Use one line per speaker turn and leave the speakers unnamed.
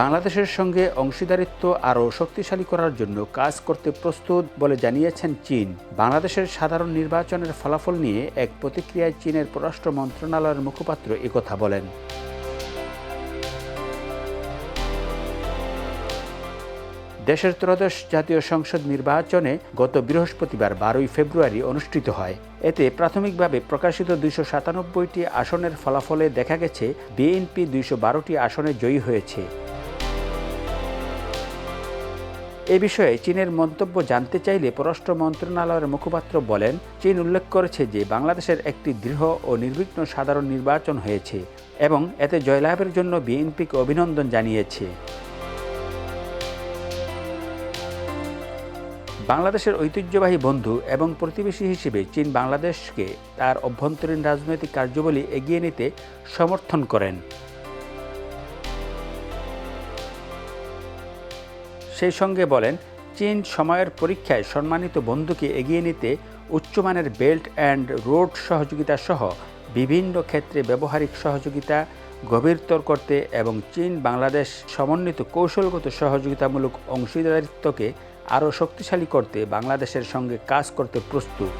বাংলাদেশের সঙ্গে অংশীদারিত্ব আরও শক্তিশালী করার জন্য কাজ করতে প্রস্তুত বলে জানিয়েছেন চীন। বাংলাদেশের সাধারণ নির্বাচনের ফলাফল নিয়ে এক প্রতিক্রিয়ায় চীনের পররাষ্ট্র মন্ত্রণালয়ের মুখপাত্র একথা বলেন। দেশের ত্রয়োদশ জাতীয় সংসদ নির্বাচনে গত বৃহস্পতিবার 12 ফেব্রুয়ারি অনুষ্ঠিত হয়। এতে প্রাথমিকভাবে প্রকাশিত 297টি আসনের ফলাফলে দেখা গেছে বিএনপি 212টি আসনে জয়ী হয়েছে। এ বিষয়ে চীনের মন্তব্য জানতে চাইলে পররাষ্ট্র মন্ত্রণালয়ের মুখপাত্র বলেন, চীন উল্লেখ করেছে যে বাংলাদেশের একটি দৃঢ় ও নির্বিঘ্ন সাধারণ নির্বাচন হয়েছে এবং এতে জয়লাভের জন্য বিএনপিকে অভিনন্দন জানিয়েছে। বাংলাদেশের ঐতিহ্যবাহী বন্ধু এবং প্রতিবেশী হিসেবে চীন বাংলাদেশকে তার অভ্যন্তরীণ রাজনৈতিক কার্যাবলী এগিয়ে নিতে সমর্থন করেন। সেই সঙ্গে বলেন, চীন সময়ের পরীক্ষায় সম্মানিত বন্ধুকে এগিয়ে নিতে উচ্চমানের বেল্ট অ্যান্ড রোড সহযোগিতা সহ বিভিন্ন ক্ষেত্রে ব্যবহারিক সহযোগিতা গভীরতর করতে এবং চীন বাংলাদেশ সমন্বিত কৌশলগত সহযোগিতামূলক অংশীদারিত্বকে আরও শক্তিশালী করতে বাংলাদেশের সঙ্গে কাজ করতে প্রস্তুত।